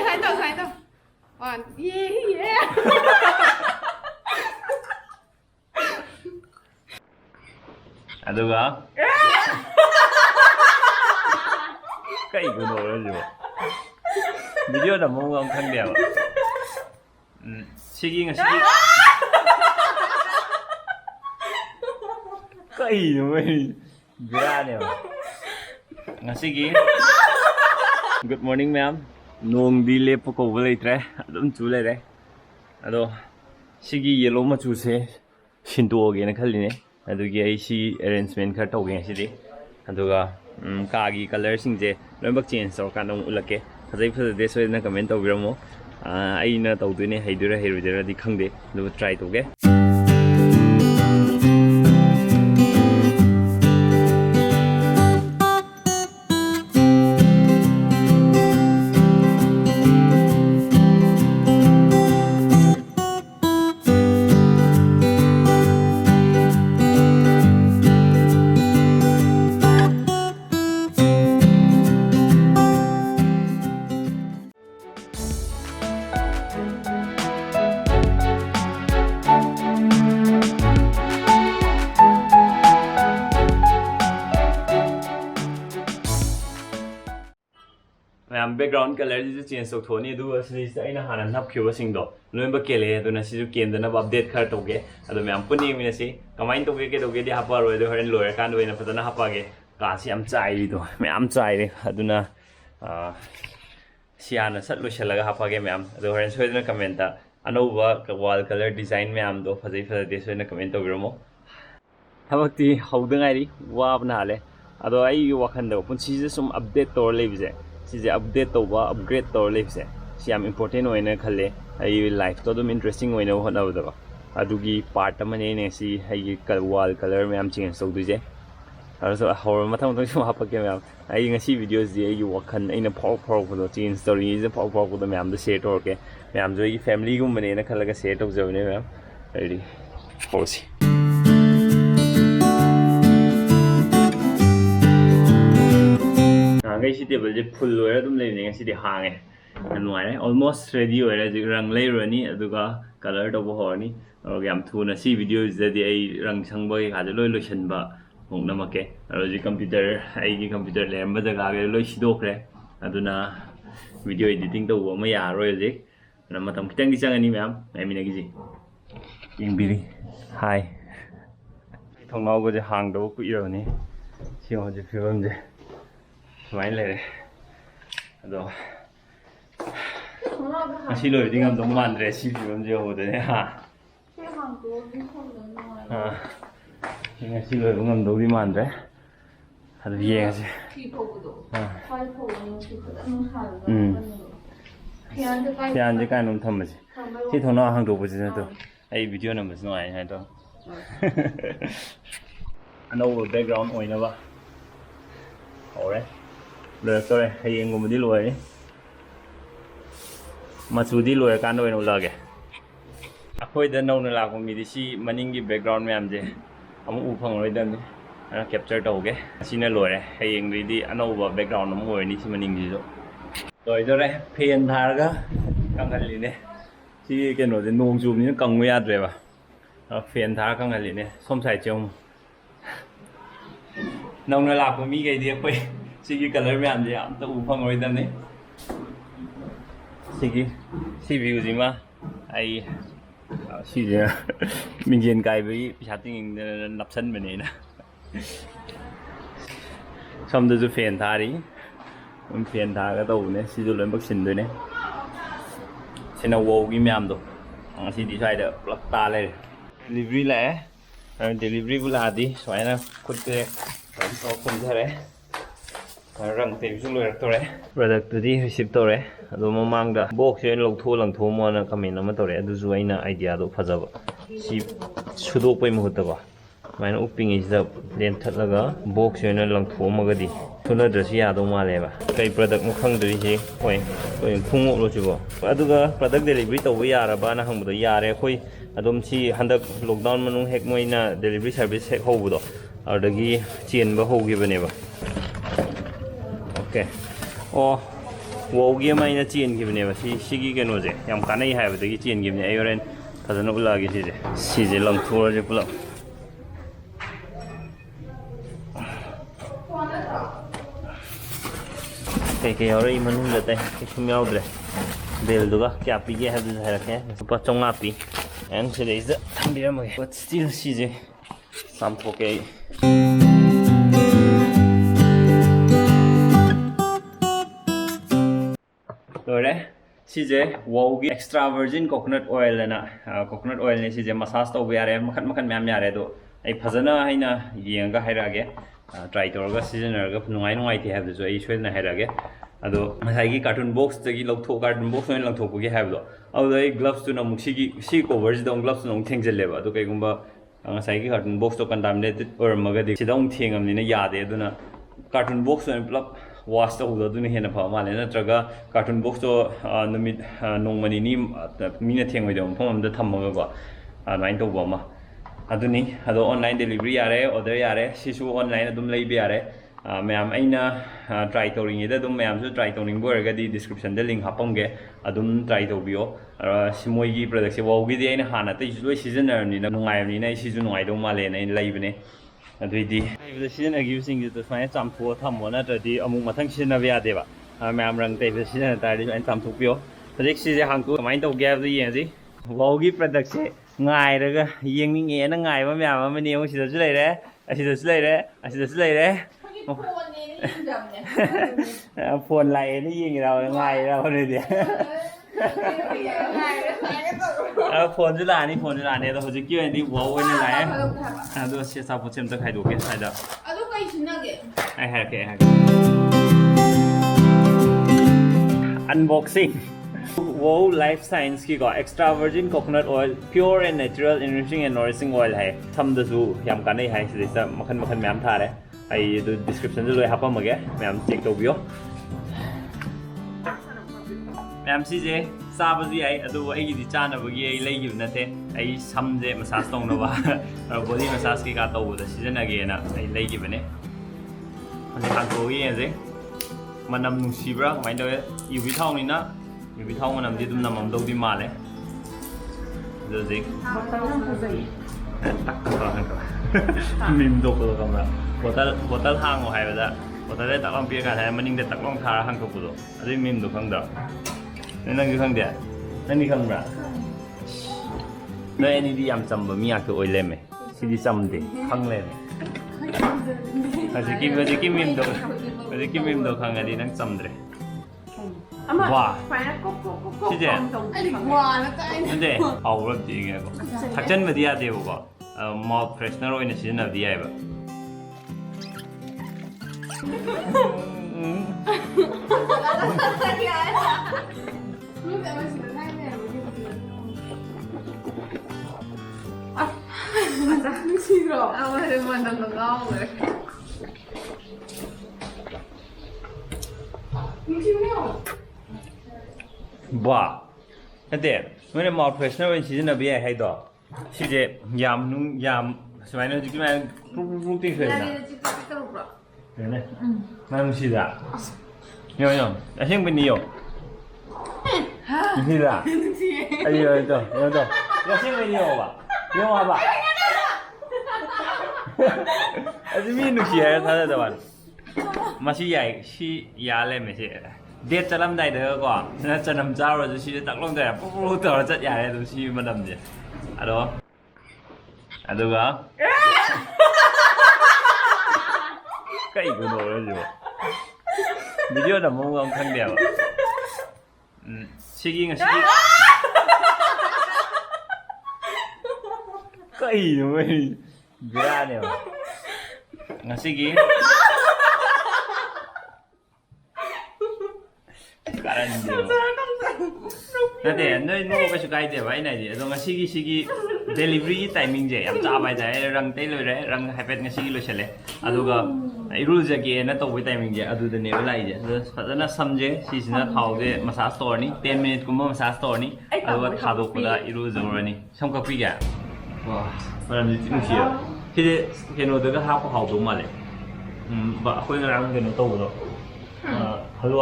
ถ่ายต่ออ่อนเย่aduga cái của đồ đó gì video là mong ông khăn đẹp 시기 cái gì mà nè 시기 good morning ma'am nong di le poko vlei tre adum chule re ado 시기 yellow ma chu se shinto ge na khalline adugi ai si arrangement khar tawge sidi aduga kagi color singje loibak change tor kan dong ulake phajai phajade soina comment tawbiramo ai na tawdune haidura hairudera di khangde du try toge background color ji change tok thoni du asli sai na hanan nap khiwa sing do loimba kele do na si ju ken da na update khar toge ado me am puni mi na si kamain toge ke doge di hapa ro do horen loyer kan do na patana hapa ge ka si am chai do me am chai re aduna siana sat lo shalaga hapa ge me am do horen soi na comment ta anova wall color design me am do phajai phajai soi na comment to biromo thabakti haudangai ri wa bna le ado ai wakhan do pun si sum update tor le bije चीज़ें update तौबा upgrade तौर लेबसे SIAM important होइना खले I life तो दम interesting होइना होनाबदबा अदुगी part अमने ने सी आई वाल colour ma'am change तौदुजे अरसो हौर मथम मथम सम हापके मैम आई ngasi वीडियोस दि आई वखन आइना फाव फाव को चेंज स्टोरी जे फाव फाव को मैम द शेयर तौरके मैम जो ई फैमिली गुमने ने खलगा शेयर तौजबने मैम रेडी होसी cái si table je full loira dum le ne si de hange anwai almost ready oira je rang lei ro ni aduga color do bo ni gam thu na si video je de ai rang sang boi ga de loi loi chen ba hong na ma ke aro ji computer ai gi computer le ma jaga ge loi si do kre aduna video editing do bo ma ya ro je na ma tam kitang gi chang ani ma'am ai mi na gi ji ying biri hi thong nau go je hang do ku iro ni si ho je phim je máy này rồi xin lỗi đi ngắm tống màn để xin phim nhiều đấy hả xin lỗi ngắm tống đi màn đấy hạt gì gì thì anh chỉ cái nông thầm mà thì thằng nó hàng đồ bự gì đâu ai video nào mà nói hay đâu anh đâu background oi nữa ba ôi rồi tôi hay ngồi đi lùi mà chú đi lùi can đôi nó là cái khôi đơn đâu là của mình thì si maning cái background mềm gì ông u phong rồi đơn nó capture đầu cái xin nó lùi này hay người đi anh đâu vào background nó ngồi đi si maning gì rồi đây pen thà cái căng cái gì này si cái nó thì nung chùm nó căng nguy rồi mà pen thà căng cái gì này không phải trông nông nó là của mình cái gì vậy Sigi color में आंदे हम तो ऊपर मोड़ देने Sigi view जी में आई Sigi मिंजन का भी पिछाती नप्सन बने ना समझो जो फैन था रही उन फैन था का तो उन्हें सीधो लें बक्सिन दो ने सिना वो की में आम दो सीधी साइड लगता ले डिलीवरी लाए डिलीवरी बुला दी सोए ना खुद के तो खुद जा रहे răng tìm xuống lưỡi rồi product đi receive rồi rồi mà mang đã box cho lồng thu mà nó comment nó rồi rồi rồi na idea đó phát ra si sudoไปหมดตัวมันอุปนิสัยเรียนทัดแล้วก็box cho nó lồng thu mà cái gìทุนเราจะยาตัวมาเลยป่ะใคร product มันขังตัวนี้โอ้ยพุ่งออกเลยจ้ะบ่แล้วก็ product delivery ตัววิยาระบานะหังบุตรยาเลยคุยอารมณ์ที่ฮันดัก lockdown มันนุ่งเฮกมวยน่ะ delivery service เฮกหูบุตรเอาเด็กจีนบ่หูกี่เป็นเนี่ยป่ะโอเคโอ้ ꯋꯥꯎꯒꯤ ꯑꯃ ꯑꯩꯅ ꯆꯦꯟꯈꯤꯕꯅꯦꯕ ꯁꯤꯒꯤ ꯀꯩꯅꯣꯁꯦ ꯌꯥꯝ ꯀꯥꯟꯅꯩ ꯍꯥꯏꯕꯗꯒꯤ ꯆꯦꯟꯈꯤꯕꯅꯦ ꯑꯩ ꯍꯣꯔꯦꯟ ꯐꯖꯅ ꯎꯠꯂꯛꯑꯒꯦ ꯁꯤꯁꯦ ꯂꯪꯊꯣꯛꯑꯁꯦ ꯄꯨꯂꯞ ꯀꯩꯀꯩ ꯌꯥꯎꯔꯛꯏ ꯃꯅꯨꯡꯗ ꯀꯩꯁꯨꯝ ꯌꯥꯎꯗ꯭ꯔꯦ ꯕꯦꯜꯗꯨꯒ ꯀꯌꯥ ꯄꯤꯒꯦ ꯍꯥꯏꯕꯗꯨꯁꯨ ꯍꯥꯏꯔꯛꯀꯦ ꯂꯨꯄꯥ 500 ꯄꯤ ꯑꯦꯟ ꯁꯤꯗꯩꯁꯤꯗ ꯊꯝꯕꯤꯔꯝꯃꯒꯦ ꯕꯠ ꯁ꯭ꯇꯤꯜ ꯁꯤꯁꯦ ꯆꯥꯝꯊꯣꯛꯀꯦ ꯑꯩ ꯂꯣꯏꯔꯦ ꯁꯤꯁꯦ ꯋꯥꯎꯒꯤ ꯑꯦꯛꯁꯇ꯭ꯔꯥ ꯚꯔꯖꯤꯟ ꯀꯣꯀꯣꯅꯠ ꯑꯣꯏꯜ ꯑꯅ ꯀꯣꯀꯣꯅꯠ ꯑꯣꯏꯜꯅꯤ ꯁꯤꯁꯦ ꯃꯁꯥꯖ ꯇꯧꯕ ꯌꯥꯔꯦ ꯃꯈꯟ ꯃꯈꯟ ꯃꯌꯥꯝ ꯌꯥꯔꯦ ꯑꯗꯣ ꯑꯩ ꯐꯖꯅ ꯑꯩꯅ ꯌꯦꯡꯉꯒ ꯍꯥꯏꯔꯛꯑꯒꯦ ꯇ꯭ꯔꯥꯏ ꯇꯧꯔꯒ ꯁꯤꯖꯤꯟꯅꯔꯒ ꯅꯨꯡꯉꯥꯏ ꯅꯨꯡꯉꯥꯏꯇꯦ ꯍꯥꯏꯕꯗꯨꯁꯨ ꯑꯩ ꯁꯣꯏꯗꯅ ꯍꯥꯏꯔꯛꯑꯒꯦ ꯑꯗꯣ ꯉꯁꯥꯏꯒꯤ ꯀꯥꯔꯇꯨꯟ ꯕꯣꯛꯁꯇꯒꯤ ꯀꯥꯔꯇꯨꯟ ꯕꯣꯛꯁ ꯑꯣꯏꯅ ꯂꯪꯊꯣꯛꯄꯒꯤ ꯍꯥꯏꯕꯗꯣ ꯑꯗꯨꯗ ꯑꯩ ꯒ꯭ꯂꯞꯁꯇꯨꯅ ꯑꯃꯨꯛ ꯁꯤ ꯀꯣቨꯔꯁꯤꯗ ꯑꯃꯨꯛ ꯒ꯭ꯂꯞꯁꯇꯨꯅ ꯑꯃꯨꯛ ꯊꯦꯡꯖꯤꯜꯂꯦꯕ ꯑꯗꯣ ꯀꯩꯒꯨꯝꯕ ꯉꯁꯥꯏꯒꯤ ꯀꯥꯔꯇꯨꯟ ꯕꯣꯛꯁꯇꯣ ꯀꯟꯇꯥꯃꯤꯅꯦꯇꯦꯠ ꯑꯣꯏꯔꯝꯃꯒꯗꯤ ꯁꯤꯗ ꯑꯃꯨꯛ ꯊꯦꯡꯉꯕꯅꯤꯅ ꯌꯥꯗꯦ ꯑꯗꯨꯅ ꯀꯥꯔꯇꯨꯟ ꯕꯣꯛꯁ ꯑꯣꯏꯅ ꯄꯨꯂꯞ ꯋꯥꯁ ꯇꯧꯕꯗꯣ ꯑꯗꯨꯅ ꯍꯦꯟꯅ ꯐꯕ ꯃꯥꯜꯂꯦ ꯅꯠꯇ꯭ꯔꯒ ꯀꯥꯔꯇꯨꯟ ꯕꯣꯛꯁꯇꯣ ꯅꯨꯃꯤꯠ ꯅꯣꯡꯃ ꯅꯤꯅꯤ ꯃꯤꯅ ꯊꯦꯡꯉꯣꯏꯗꯕ ꯃꯐꯝ ꯑꯃꯗ ꯊꯝꯃꯒꯀꯣ ꯑꯗꯨꯃꯥꯏꯅ ꯇꯧꯕ ꯑꯃ ꯑꯗꯨꯅꯤ ꯑꯗꯣ ꯑꯣꯟꯂꯥꯏꯟ ꯗꯦꯂꯤꯚꯔꯤ ꯌꯥꯔꯦ ꯑꯣꯔꯗꯔ ꯌꯥꯔꯦ ꯁꯤꯁꯨ ꯑꯣꯟꯂꯥꯏꯟ ꯑꯗꯨꯝ ꯂꯩꯕ ꯌꯥꯔꯦ ꯃꯌꯥꯝ ꯑꯩꯅ ꯇ꯭ꯔꯥꯏ ꯇꯧꯔꯤꯉꯩꯗ ꯑꯗꯨꯝ ꯃꯌꯥꯝꯁꯨ ꯇ꯭ꯔꯥꯏ ꯇꯧꯅꯤꯡꯕ ꯑꯣꯏꯔꯒꯗꯤ ꯗꯤꯁꯀ꯭ꯔꯤꯞꯁꯟꯗ ꯂꯤꯡ ꯍꯥꯞꯄꯝꯒꯦ ꯑꯗꯨꯝ ꯇ꯭ꯔꯥꯏ ꯇꯧꯕꯤꯌꯣ ꯃꯣꯏꯒꯤ ꯄ꯭ꯔꯗꯛꯁꯦ ꯋꯥꯎꯒꯤꯗꯤ ꯑꯩꯅ ꯍꯥꯟꯅ ꯑꯇꯩꯁꯨ ꯂꯣꯏ ꯁꯤꯖꯤꯟꯅꯔꯕꯅꯤꯅ ꯅꯨꯡꯉꯥꯏꯕꯅꯤꯅ ꯑꯩ ꯁꯤꯁꯨ ꯅꯨꯡꯉꯥꯏꯗꯧ ꯃꯥꯜꯂꯦꯅ ꯑꯩꯅ ꯂꯩꯕꯅꯦ ꯑꯗꯨꯏꯗꯤ ꯂꯩꯕꯗ ꯁꯤꯖꯤꯟꯅꯈꯤꯕꯁꯤꯡꯁꯤꯗ ꯁꯨꯃꯥꯏꯅ ꯆꯥꯝꯊꯣꯛꯑ ꯊꯝꯃꯣ ꯅꯠꯇ꯭ꯔꯗꯤ ꯑꯃꯨꯛ ꯃꯊꯪ ꯁꯤꯖꯤꯟꯅꯕ ꯌꯥꯗꯦꯕ ꯃꯌꯥꯝ ꯔꯪ ꯇꯩꯕꯗ ꯁꯤꯖꯤꯟꯅ ꯇꯥꯔꯗꯤ ꯁꯨꯃꯥꯏꯅ ꯆꯥꯝꯊꯣꯛꯄꯤꯌꯣ ꯍꯧꯖꯤꯛ ꯁꯤꯁꯦ ꯍꯥꯡꯇꯣꯛ ꯀꯃꯥꯏꯅ ꯇꯧꯒꯦ ꯍꯥꯏꯕꯗꯨ ꯌꯦꯡꯉꯁꯤ ꯋꯥꯎꯒꯤ ꯄ꯭ꯔꯗꯛꯁꯦ ꯉꯥꯏꯔꯒ ꯌꯦꯡꯅꯤꯡꯉꯦꯅ ꯉꯥꯏꯕ ꯃꯌꯥꯝ ꯑꯃꯅꯤ ꯌꯦꯡꯉꯨ ꯁꯤꯗꯁꯨ ꯂꯩꯔꯦ ꯑꯁꯤꯗꯁꯨ ꯂꯩꯔꯦ ꯑꯁꯤꯗꯁꯨ ꯂꯩꯔꯦ ꯐꯣꯟ ꯂꯥꯛꯑꯦꯅ ꯌꯦꯡꯉꯤꯔꯕ ꯉꯥꯏꯔꯕ ꯅꯣꯏꯗꯤ ꯐꯣꯟꯁꯨ ꯂꯥꯛꯑꯅꯤ ꯑꯗꯣ ꯍꯧꯖꯤꯛꯀꯤ ꯑꯣꯏꯅꯗꯤ ꯋꯥꯎ ꯑꯣꯏꯅ ꯂꯥꯛꯑꯦ ꯑꯗꯣ ꯁꯤ ꯑꯆꯥꯄꯣꯠꯁꯦ ꯑꯝꯇ ꯈꯥꯏꯗꯣꯛꯀꯦ ꯁ꯭ꯋꯥꯏꯗ ꯑꯗꯨ ꯀꯩ ꯁꯤꯟꯅꯒꯦ ꯑꯩ ꯍꯥꯏꯔꯛꯀꯦ ꯑꯟꯕꯣꯛꯁꯤꯡ ꯋꯥꯎ ꯂꯥꯏꯐ ꯁꯥꯏꯟꯁꯀꯤꯀꯣ extra virgin coconut oil pure and natural enriching and nourishing oil ꯍꯥꯏ ꯁꯝꯗꯁꯨ ꯌꯥꯝ ꯀꯥꯟꯅꯩ ꯍꯥꯏ ꯁꯤꯗꯩꯁꯤꯗ ꯃꯈꯟ ꯃꯈꯟ ꯃꯌꯥꯝ ꯊꯥꯔꯦ ꯑꯩ ꯑꯗꯨ ꯗꯤꯁꯀ꯭ꯔꯤꯞꯁꯟꯗ ꯂꯣꯏ ꯍꯥꯞꯄꯝꯃꯒꯦ ꯃꯌꯥꯝ ꯆꯦꯛ ꯇꯧꯕꯤꯌꯣ ꯃꯌꯥꯝ ꯁꯤꯁꯦ ꯆꯥꯕꯁꯨ ꯌꯥꯏ ꯑꯗꯨꯕꯨ ꯑꯩꯒꯤꯗꯤ ꯆꯥꯅꯕꯒꯤ ꯑꯩ ꯂꯩꯈꯤꯕ ꯅꯠꯇꯦ ꯑꯩ ꯁꯝꯁꯦ ꯃꯁꯥꯖ ꯇꯧꯅꯕ ꯕꯣꯗꯤ ꯃꯁꯥꯖ ꯀꯩꯀꯥ ꯇꯧꯕꯗ ꯁꯤꯖꯤꯟꯅꯒꯦꯅ ꯑꯩ ꯂꯩꯈꯤꯕꯅꯦ ꯍꯧꯖꯤꯛ ꯍꯥꯡꯇꯣꯛꯑꯒ ꯌꯦꯡꯁꯦ ꯃꯅꯝ ꯅꯨꯡꯁꯤꯕ꯭ꯔꯥ ꯀꯃꯥꯏꯅ ꯇꯧꯋꯦ ꯌꯨꯕꯤ ꯊꯥꯎꯅꯤꯅ ꯌꯨꯕꯤ ꯊꯥꯎ ꯃꯅꯝꯗꯤ ꯑꯗꯨꯝ ꯅꯝꯃꯝꯗꯧꯗꯤ ꯃꯥꯜꯂꯦ ꯑꯗꯨ ꯍꯧꯖꯤꯛ ꯃꯤꯝꯗꯣꯛꯄꯗꯣ ꯈꯪꯕ꯭ꯔꯥ ꯕꯣꯇꯜ ꯍꯥꯡꯉꯣ ꯍꯥꯏꯕꯗ ꯕꯣꯇꯜꯗ ꯇꯛ ꯂꯥꯎ ꯄꯤꯔꯀꯥꯟꯗ ꯃꯅꯤꯡꯗ ꯇꯛ ꯂꯥꯎ ꯊꯥꯔ ꯍꯥꯡꯇꯣꯛꯄꯗꯣ ꯑꯗꯨꯒꯤ ꯃꯤꯝꯗꯣ ꯈꯪꯗ꯭ꯔꯣ ꯅꯪꯁꯨ ꯈꯪꯗꯦ ꯅꯪꯗꯤ ꯈꯪꯕ꯭ꯔꯥ ꯅꯣꯏ ꯑꯅꯤꯗꯤ ꯌꯥꯝ ꯆꯝꯕ ꯃꯤ ꯉꯥꯛꯇ ꯑꯣꯏ ꯂꯩꯔꯝꯃꯦ ꯁꯤꯗꯤ ꯆꯝꯗꯦ ꯈꯪ ꯂꯩꯔꯝꯃꯦ ꯍꯧꯖꯤꯛꯀꯤ ꯃꯤꯝꯗꯣ ꯈꯪꯉꯗꯤ ꯅꯪ ꯆꯝꯗ꯭ꯔꯦ ꯋꯥ ꯁꯤꯁꯦ ꯅꯠꯇꯦ ꯍꯥꯎꯕ꯭ꯔꯗꯤ ꯌꯦꯡꯉꯦꯀꯣ ꯊꯛꯆꯟꯕꯗꯤ ꯌꯥꯗꯦꯕꯀꯣ ꯃꯥꯎꯠ ꯐ꯭ꯔꯦꯁꯅꯔ ꯑꯣꯏꯅ ꯁꯤꯖꯤꯟꯅꯕꯗꯤ ꯌꯥꯏꯕ 누시러 아무래도 만난 거 왜? 누시며? 와, 근데 왜 마우스 프레셔너를 시즌을 비해 해도 시제 얌 수많은 지금은 푹푹 뛰어야 돼. 그래. 나는 시다. 형, 생분이요. 시다. 아니요, 저. 야, 생분이요 봐. 형 와봐. 아주 미누시야 다다다만. 맛이 야이 시 야래 메시. ꯗꯦꯠ ꯆꯠꯂꯝꯗꯥꯏꯗꯒꯀꯣ ꯅꯪ ꯆꯅꯝ ꯆꯥꯔꯨꯔꯁꯨ ꯁꯤꯗ ꯇꯥꯛꯂꯝꯗꯥꯏ ꯄꯨꯛ ꯇꯧꯔ ꯆꯠ ꯌꯥꯔꯦ ꯑꯗꯨꯝ ꯁꯤ ꯃꯅꯝꯁꯦ ꯑꯗꯣ ꯑꯗꯨꯒ ꯀꯩꯒꯤꯅꯣ ꯍꯧꯖꯤꯛ ꯚꯤꯗꯤꯑꯣꯗ ꯃꯑꯣꯡ ꯑꯃ ꯈꯪꯗꯦꯕ ꯁꯤꯒꯤ ꯉꯁꯤꯒꯤ ꯀꯩꯅꯣ ꯃꯣꯏ ꯕꯦꯔꯥꯅꯦꯕ ꯉꯁꯤꯒꯤ ꯅꯠꯇꯦ ꯅꯣꯏ ꯅꯣꯡ ꯀꯩꯁꯨ ꯀꯥꯏꯗꯦꯕ ꯑꯩꯅ ꯍꯥꯏꯗꯤ ꯑꯗꯣ ꯉꯁꯤꯒꯤ ꯁꯤꯒꯤ ꯗꯦꯂꯤꯚꯔꯤꯒꯤ ꯇꯥꯏꯃꯤꯡꯁꯦ ꯌꯥꯝ ꯆꯥꯕ ꯍꯥꯏꯇꯥꯔꯦ ꯔꯪ ꯇꯩ ꯂꯣꯏꯔꯦ ꯔꯪ ꯍꯥꯏꯐꯦꯠ ꯉꯁꯤꯒꯤ ꯂꯣꯏꯁꯜꯂꯦ ꯑꯗꯨꯒ ꯏꯔꯨꯖꯒꯦꯅ ꯇꯧꯕꯒꯤ ꯇꯥꯏꯃꯤꯡꯁꯦ ꯑꯗꯨꯗꯅꯦꯕ ꯂꯥꯛꯏꯁꯦ ꯑꯗꯣ ꯐꯖꯅ ꯁꯝꯁꯦ ꯁꯤꯁꯤꯅ ꯊꯥꯎꯁꯦ ꯃꯁꯥꯖ ꯇꯧꯔꯅꯤ 10 ꯃꯤꯅꯤꯠꯀꯨꯝꯕ ꯃꯁꯥꯖ ꯇꯧꯔꯅꯤ ꯑꯗꯨꯒ ꯊꯥꯗꯣꯛꯄꯗ ꯏꯔꯨꯖꯔꯨꯔꯅꯤ ꯁꯝ ꯀꯛꯄꯤꯒꯦ ꯋꯥ ꯃꯔꯝꯗꯤ ꯅꯨꯡꯁꯤꯌꯦꯕ ꯁꯤꯁꯦ ꯀꯩꯅꯣꯗꯒ ꯍꯥꯞꯄ ꯍꯥꯎꯗꯧ ꯃꯥꯜꯂꯦ ꯑꯩꯈꯣꯏ ꯉꯔꯥꯡ ꯀꯩꯅꯣ ꯇꯧꯕꯗꯣ ฮัลโห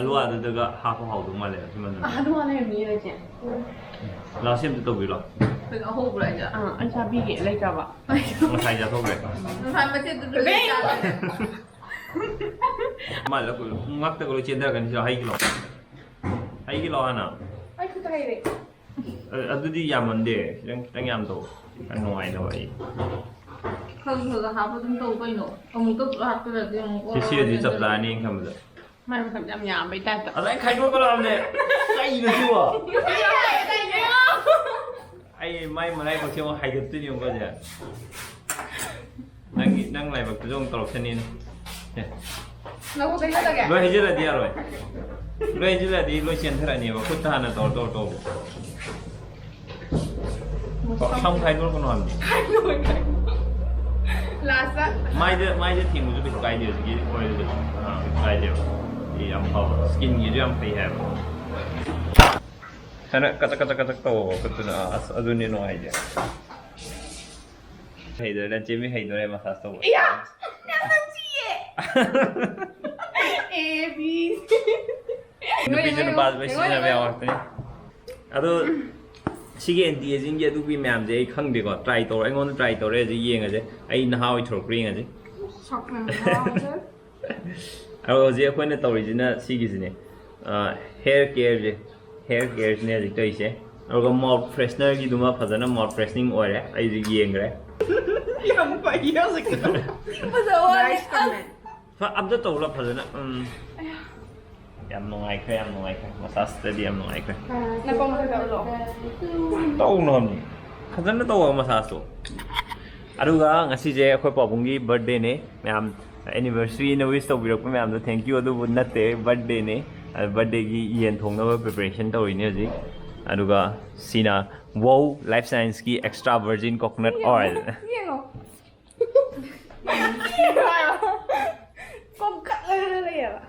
ลꯑꯗꯨꯗꯒ ꯍꯥꯞꯄ ꯍꯥꯎꯗꯧ ꯃꯥꯜꯂꯦ ꯁꯤꯃꯅ 啊，弄完那个米了姐。 เราเชื่อมจะตกอยู่หรอ 这个后不来着。anh sao biết ghệ lấy cho bà มาใช้จะทกเลย 他们这都是来着。 มาแล้วกูงักแต่กูเชียนได้กันที่เราให้กิโลฮะนะ 哎，是这个的。 ꯑꯗꯨꯗꯤ ꯌꯥꯝꯃꯟꯗꯦ ꯈꯤꯇꯪ ꯌꯥꯝ ꯇꯧ ꯅꯨꯡꯉꯥꯏꯇꯕ ꯑꯩ 可还不能都贵呢，我们都不还不了这种。 ꯁꯤꯗꯤ ꯆꯞ ꯆꯥꯔꯅꯤ ꯈꯟꯕꯗ mai mà thầm nhầm nhầm bị ta tập อะไรใครโดนก็เราเนี่ยไอ้เลยชัวไอ้ไม่มาไล่เขาเชื่อว่าไฮเดอร์ตี้นี่มันก็จะนั่งอะไรแบบจ้องตลกชนิดเนี่ย 那我等一下再给。 รวยให้เจริญดีอร่อยรวยให้เจริญดีรวยเชียนเท่าไหร่เนี่ยว่าคุณทหารโตช่องไทยนู้นก็นอนดิ 拉萨。 ไม่จะทิ้งมันจะเป็นไกด์เดียวสิกี้โอ้ยไกด์เดียวที่อัมพอสกินยี่ด้วยอัมพีแฮมฉะนั้นก็จะโตก็จะอันนี้น้อยเดียวให้เดี๋ยวแล้วเจมี่ให้ดูเลยมาสักตัว 哎呀，两生气耶。A B。 Nupicina base by Sina Valley. Ado sige anti-aging ya dupi ma'am je khang de ko try to ai ngon try to re je yeng je ai na how I thor green je. Shock man. Aro je khoi na to ri na sige je ne. Hair care ne je to ise. Aro mouth freshener gi duma phajana mouth freshening oil ai je yeng re. nhầm phải nhớ gì cả Bây giờ ơi. nice comment Fa abda to la phajana. Yam no ai khay massage steady yam no ai khay. Na bông cái đầu rồi. Tau nom ni khazana to massage to aduga ngasi je akhoi pabungi birthday ne ma'am anniversary na wish to birak ma'am do thank you adu natte birthday ne birthday gi yen thong na preparation to ine ji aduga sina wow life science ki extra virgin coconut oil Nghiêng rồi. Con cắt lên đây à?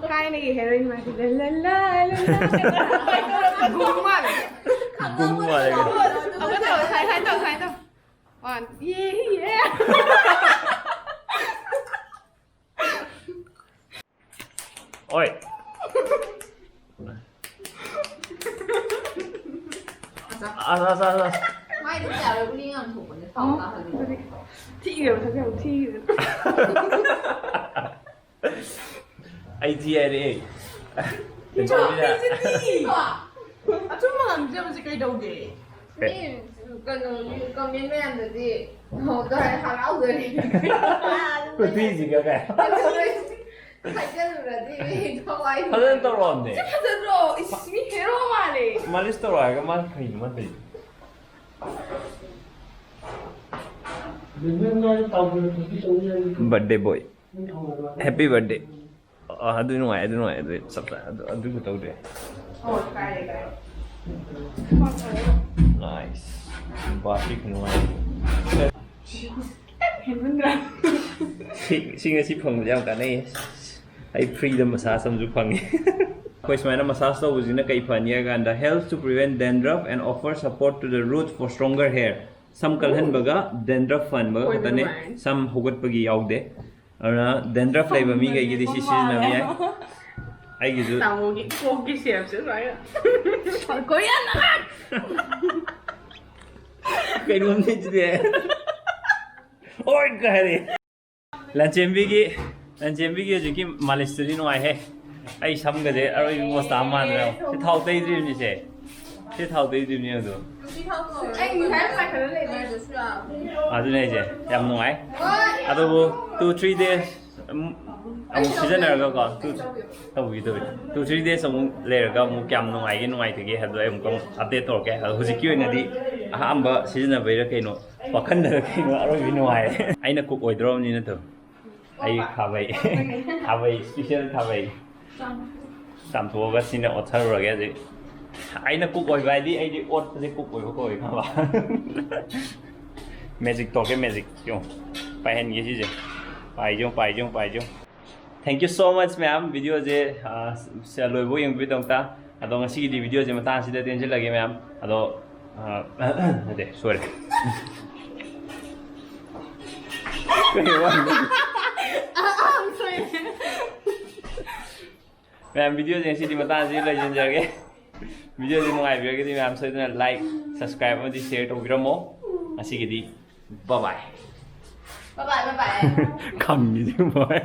Hai này heroin mà thì la la la la. Gung mà. gung ma le Ông cái đầu thái đầu. Còn yeah. oi asa Mai đứa chào được liên ăn thủ của cái phòng ta rồi. thi rồi thật ra thi rồi ai ji ai đi chúng mà làm sao mà sẽ cây đầu ghệ Đi cần miếng men rồi gì? Hồ tôi hàng áo rồi. có thi gì cả Phải chân rồi đi không ai. khazana to rom ne 하드로 이미 헤로 말이 malis to ra ga mal khai ma thi birthday boy happy birthday adu no ai adu sab adu ko to de 어 가야 돼 nice party no ai 힘들어 singa si phang jam ka nei ai freedom massage sam ju phang koi smaina massage to bujina kai phania ganda helps to prevent dandruff and offer support to the roots for stronger hair sam kalhan baga dandruff fan baga tane sam hogat pagi yaude ara dandruff lai ba mi gai gi si na mi ai ai gi ju tao cái xẹp sẽ rồi Cố yên ạ. kai dum ni ju de oi ka re lan chembi gi ju ki malish tri no ai he ai sam ga de aro yu mo sta ma ra si thau tei dream ni se si thau tei dream ni do Anh nhìn thấy mặt nó lên này rồi sao? adu ne je yam no ai Ôi. adu 2-3 days amuk season ra ga 2-3 days amuk le ga amuk kyam no ai gi no ai ge hadu ai amuk update tor ke hadu ji ki na di ahamba season ba ra ke no wakhan da ke no aro gi no ai aina cook oi drom ni na to ai khabai special khabai sam to ga sina othar ra ge ji aina cook oi bai di ai di ot je cook oi ko oi kha ba magic to ke magic yo pai hen gi ji je pai jong thank you so much ma'am video je se loi bo yang bidong ta ado ngasi di video je mata si da ten je lage ma'am ado ade sorry I'm sorry. ꯃꯌꯥꯝ ꯚꯤꯗꯤꯑꯣꯁꯤꯡ ꯑꯁꯤꯗꯤ ꯃꯇꯥꯡꯁꯤ ꯂꯣꯏꯁꯤꯟꯖꯔꯒꯦ ꯚꯤꯗꯤꯑꯣꯁꯤ ꯅꯨꯡꯉꯥꯏꯕꯤꯔꯒꯗꯤ ꯃꯌꯥꯝ ꯁꯣꯏꯗꯅ like subscribe ꯑꯃꯗꯤ ꯁꯤꯌꯔ ꯇꯧꯕꯤꯔꯝꯃꯣ ꯉꯁꯤꯒꯤꯗꯤ ꯕꯥꯏ Bye bye. ꯈꯪꯉꯤꯁꯤ ꯕꯥꯏ